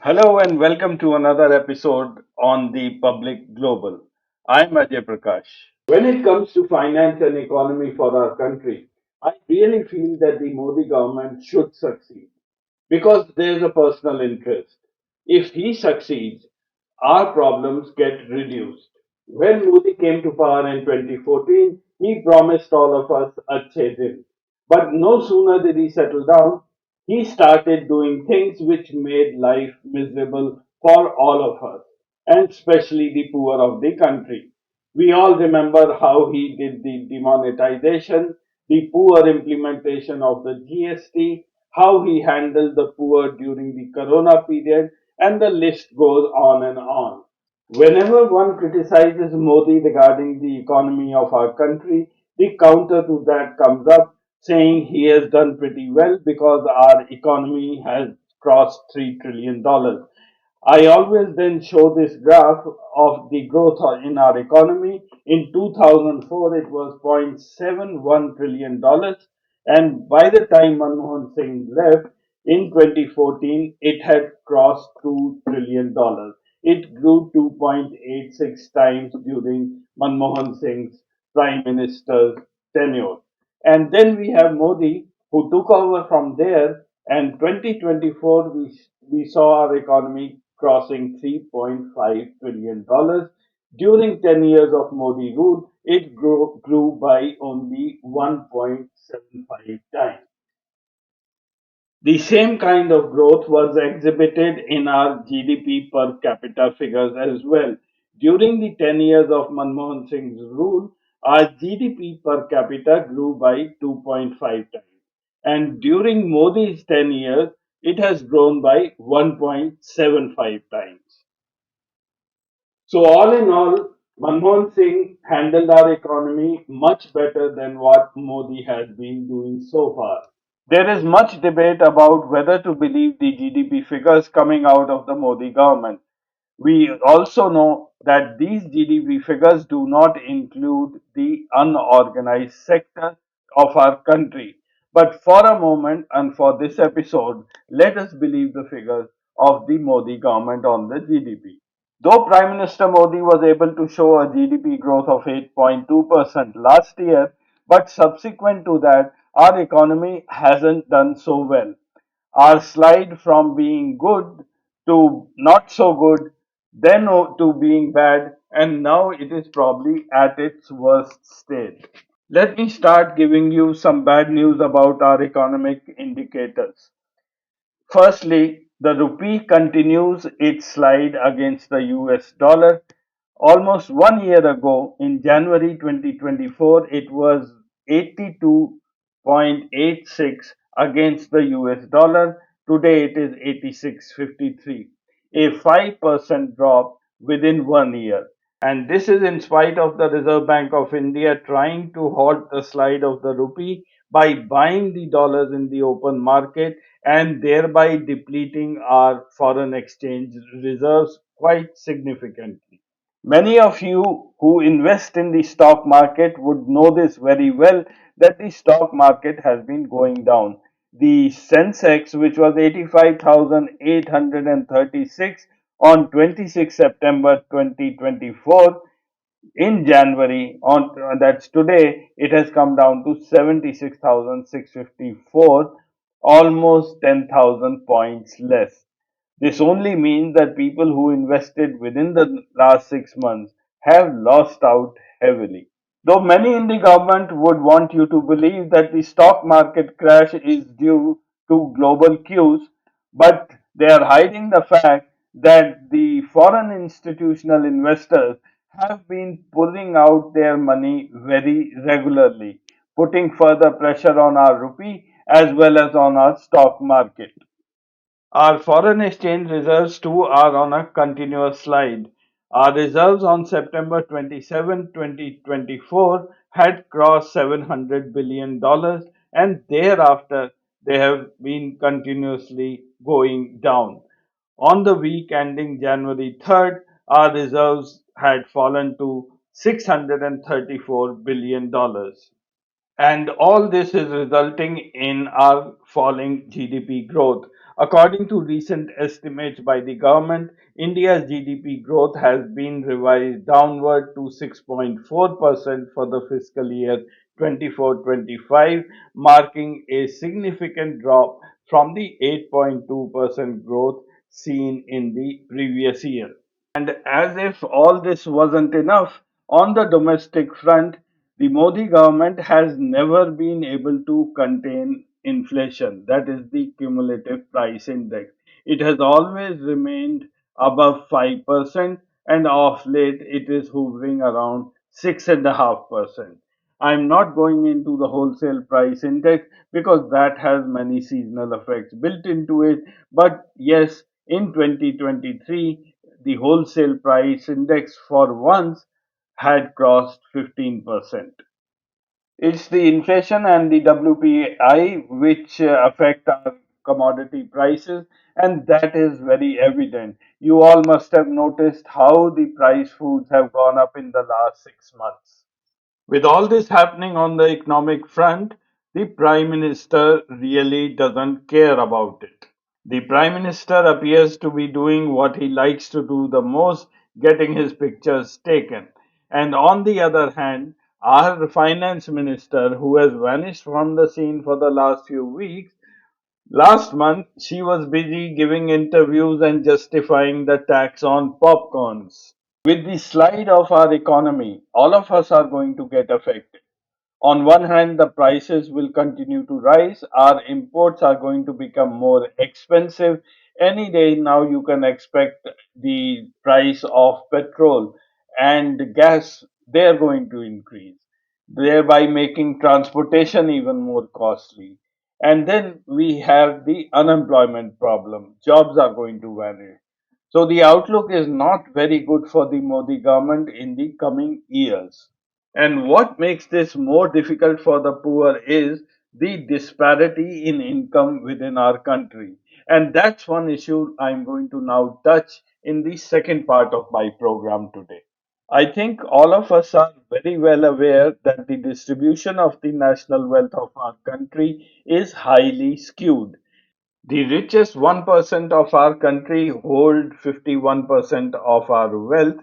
Hello and welcome to another episode on the Public Global. I'm Ajay Prakash. When it comes to finance and economy for our country, I really feel that the Modi government should succeed because there's a personal interest. If he succeeds, our problems get reduced. When Modi came to power in 2014, he promised all of us Achhe Din. But no sooner did he settle down, he started doing things which made life miserable for all of us, and especially the poor of the country. We all remember how he did the demonetization, the poor implementation of the GST, how he handled the poor during the corona period, and the list goes on and on. Whenever one criticizes Modi regarding the economy of our country, the counter to that comes up saying he has done pretty well because our economy has crossed $3 trillion. I always then show this graph of the growth in our economy. In 2004, it was $0.71 trillion dollars, and by the time Manmohan Singh left in 2014, it had crossed $2 trillion. It grew 2.86 times during Manmohan Singh's prime minister's tenure. And then we have Modi, who took over from there, and 2024 we saw our economy crossing $3.5 trillion. During 10 years of Modi rule, it grew by only 1.75 times. The same kind of growth was exhibited in our GDP per capita figures as well. During the 10 years of Manmohan Singh's rule, our GDP per capita grew by 2.5 times. And during Modi's 10 years, it has grown by 1.75 times. So, all in all, Manmohan Singh handled our economy much better than what Modi has been doing so far. There is much debate about whether to believe the GDP figures coming out of the Modi government. We also know that these GDP figures do not include the unorganized sector of our country. But for a moment and for this episode, let us believe the figures of the Modi government on the GDP. Though Prime Minister Modi was able to show a GDP growth of 8.2% last year, but subsequent to that, our economy hasn't done so well. Our slide from being good to not so good, then to being bad, and now it is probably at its worst stage. Let me start giving you some bad news about our economic indicators. Firstly, the rupee continues its slide against the US dollar. Almost 1 year ago, in January 2024, it was 82.86 against the US dollar. Today it is 86.53, a 5% drop within 1 year. And this is in spite of the Reserve Bank of India trying to halt the slide of the rupee by buying the dollars in the open market and thereby depleting our foreign exchange reserves quite significantly. Many of you who invest in the stock market would know this very well that the stock market has been going down. The Sensex, which was 85,836 on 26 September 2024, in January, on that's today, it has come down to 76,654, almost 10,000 points less. This only means that people who invested within the last 6 months have lost out heavily. Though many in the government would want you to believe that the stock market crash is due to global cues, but they are hiding the fact that the foreign institutional investors have been pulling out their money very regularly, putting further pressure on our rupee as well as on our stock market. Our foreign exchange reserves too are on a continuous slide. Our reserves on September 27, 2024 had crossed $700 billion, and thereafter they have been continuously going down. On the week ending January 3rd, our reserves had fallen to $634 billion. And all this is resulting in our falling GDP growth. According to recent estimates by the government, India's GDP growth has been revised downward to 6.4% for the fiscal year 24-25, marking a significant drop from the 8.2% growth seen in the previous year. And as if all this wasn't enough, on the domestic front, the Modi government has never been able to contain inflation, that is the cumulative price index. It has always remained above 5%, and of late it is hovering around 6.5%. I'm not going into the wholesale price index because that has many seasonal effects built into it. But yes, in 2023, the wholesale price index for once had crossed 15%. It's the inflation and the WPI which affect our commodity prices, and that is very evident. You all must have noticed how the price foods have gone up in the last 6 months. With all this happening on the economic front, the Prime Minister really doesn't care about it. The Prime Minister appears to be doing what he likes to do the most, getting his pictures taken. And on the other hand, our Finance Minister, who has vanished from the scene for the last few weeks, last month she was busy giving interviews and justifying the tax on popcorns. With the slide of our economy, all of us are going to get affected. On one hand, the prices will continue to rise. Our imports are going to become more expensive. Any day now, you can expect the price of petrol and gas, they're going to increase, thereby making transportation even more costly. And then we have the unemployment problem. Jobs are going to vanish. So the outlook is not very good for the Modi government in the coming years. And what makes this more difficult for the poor is the disparity in income within our country. And that's one issue I'm going to now touch in the second part of my program today. I think all of us are very well aware that the distribution of the national wealth of our country is highly skewed. The richest 1% of our country hold 51% of our wealth.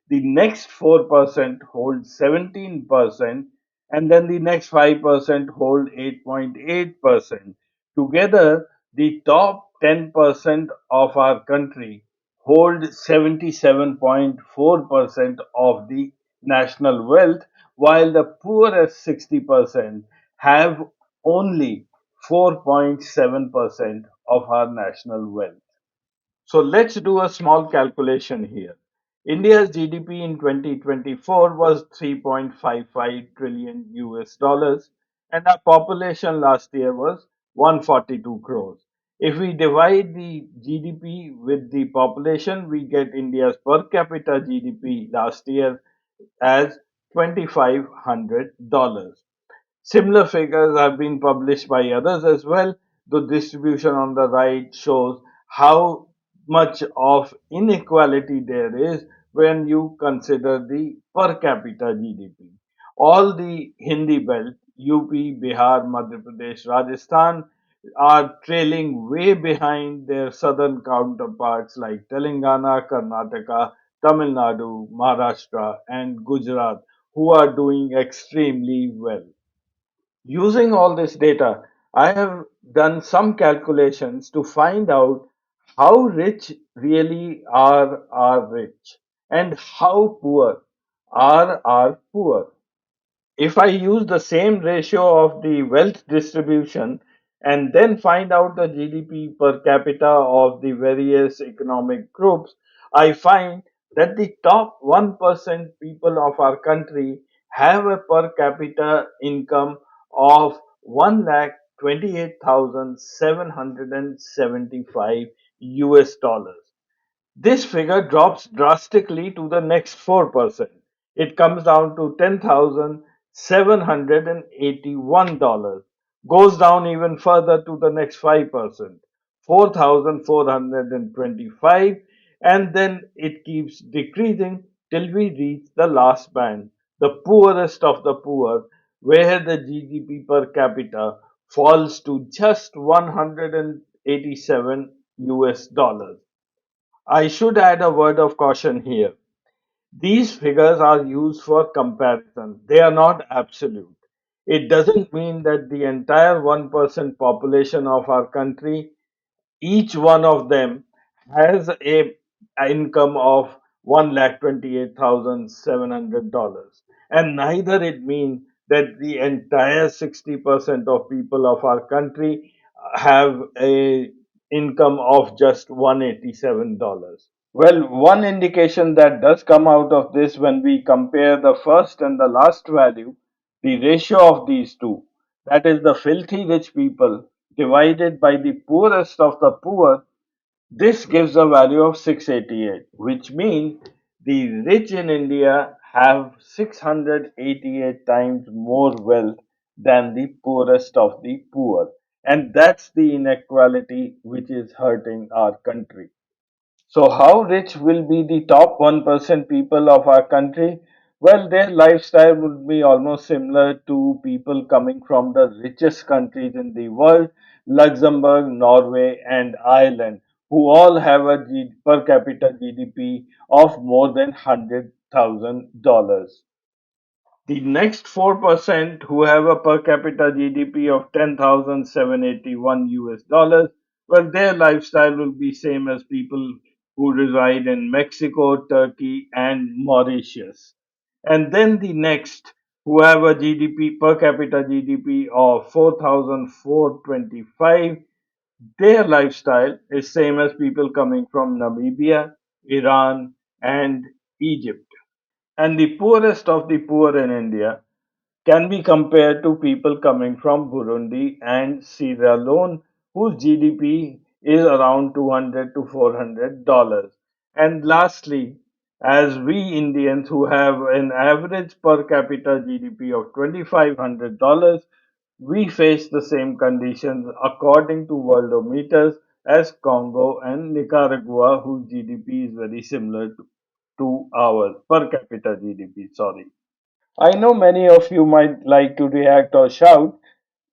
The next 4% hold 17%, and then the next 5% hold 8.8%. Together, the top 10% of our country hold 77.4% of the national wealth, while the poorest 60% have only 4.7% of our national wealth. So let's do a small calculation here. India's GDP in 2024 was 3.55 trillion US dollars, and our population last year was 142 crores. If we divide the GDP with the population, we get India's per capita GDP last year as $2,500. Similar figures have been published by others as well. The distribution on the right shows how much of inequality there is when you consider the per capita GDP. All the Hindi belt, UP, Bihar, Madhya Pradesh, Rajasthan, are trailing way behind their southern counterparts like Telangana, Karnataka, Tamil Nadu, Maharashtra, and Gujarat, who are doing extremely well. Using all this data, I have done some calculations to find out how rich really are our rich and how poor are our poor. If I use the same ratio of the wealth distribution and then find out the GDP per capita of the various economic groups, I find that the top 1% people of our country have a per capita income of 1,28,775 US dollars. This figure drops drastically to the next 4%. It comes down to $10,781. Goes down even further to the next 5%, 4,425, and then it keeps decreasing till we reach the last band, the poorest of the poor, where the GDP per capita falls to just 187 US dollars. I should add a word of caution here. These figures are used for comparison. They are not absolute. It doesn't mean that the entire 1% population of our country, each one of them has a income of 1,28,700 dollars, and neither it means that the entire 60% of people of our country have a income of just $187. Well, one indication that does come out of this when we compare the first and the last value, the ratio of these two, that is the filthy rich people divided by the poorest of the poor, this gives a value of 688, which means the rich in India have 688 times more wealth than the poorest of the poor. And that's the inequality which is hurting our country. So, how rich will be the top 1% people of our country? Well, their lifestyle would be almost similar to people coming from the richest countries in the world, Luxembourg, Norway, and Ireland, who all have a per capita GDP of more than $100,000. The next 4% who have a per capita GDP of 10,781 US dollars, well, their lifestyle will be same as people who reside in Mexico, Turkey, and Mauritius. And then the next who have a GDP per capita GDP of 4,425, their lifestyle is same as people coming from Namibia, Iran, and Egypt. And the poorest of the poor in India can be compared to people coming from Burundi and Sierra Leone, whose GDP is around 200 to $400. And lastly, as we Indians who have an average per capita GDP of $2,500, we face the same conditions according to worldometers as Congo and Nicaragua, whose GDP is very similar to our per capita GDP. Sorry. I know many of you might like to react or shout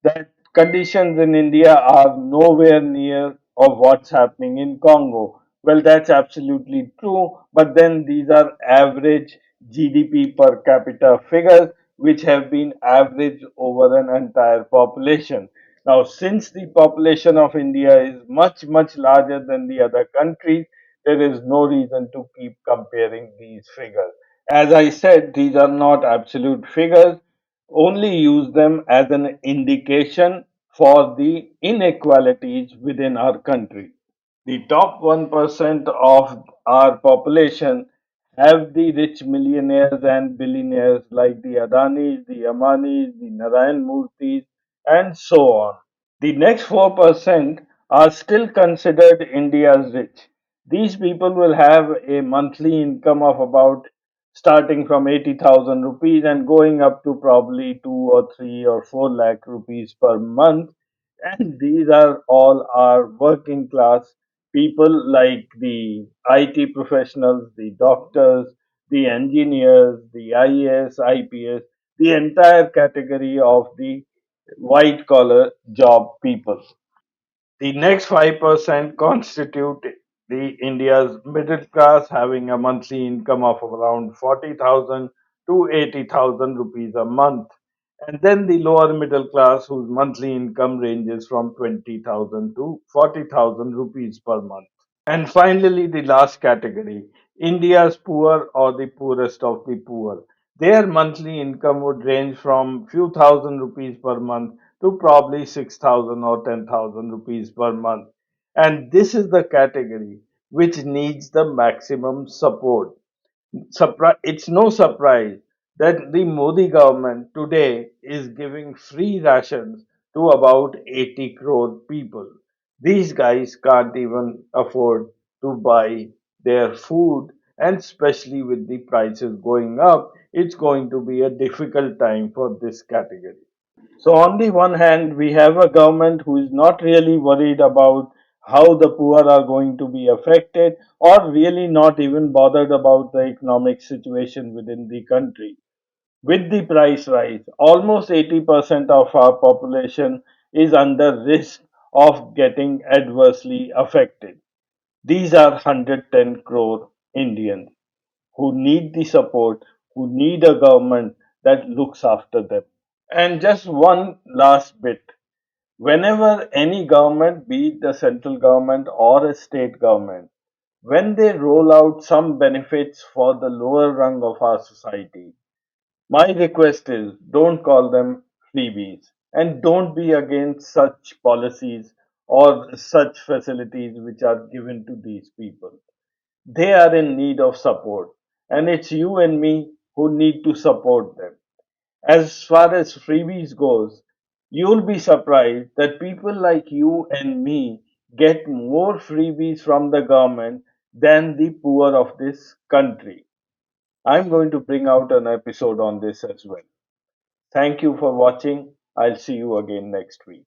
that conditions in India are nowhere near of what's happening in Congo. Well, that's absolutely true, but then these are average GDP per capita figures which have been averaged over an entire population. Now, since the population of India is much, much larger than the other countries, there is no reason to keep comparing these figures. As I said, these are not absolute figures, only use them as an indication for the inequalities within our country. The top 1% of our population have the rich millionaires and billionaires like the Adanis, the Ambanis, the Narayan Murthis, and so on. The next 4% are still considered India's rich. These people will have a monthly income of about starting from 80,000 rupees and going up to probably 2 or 3 or 4 lakh rupees per month. And these are all our working class people like the IT professionals, the doctors, the engineers, the IAS, IPS, the entire category of the white collar job people. The next 5% constitute the India's middle class having a monthly income of around 40,000 to 80,000 rupees a month. And then the lower middle class whose monthly income ranges from 20,000 to 40,000 rupees per month. And finally, the last category, India's poor or the poorest of the poor. Their monthly income would range from few thousand rupees per month to probably 6,000 or 10,000 rupees per month. And this is the category which needs the maximum support. It's no surprise that the Modi government today is giving free rations to about 80 crore people. These guys can't even afford to buy their food, and especially with the prices going up, it's going to be a difficult time for this category. So, on the one hand, we have a government who is not really worried about how the poor are going to be affected, or really not even bothered about the economic situation within the country. With the price rise, almost 80% of our population is under risk of getting adversely affected. These are 110 crore Indians who need the support, who need a government that looks after them. And just one last bit. Whenever any government, be it the central government or a state government, when they roll out some benefits for the lower rung of our society, my request is don't call them freebies and don't be against such policies or such facilities which are given to these people. They are in need of support, and it's you and me who need to support them. As far as freebies goes, you'll be surprised that people like you and me get more freebies from the government than the poor of this country. I'm going to bring out an episode on this as well. Thank you for watching. I'll see you again next week.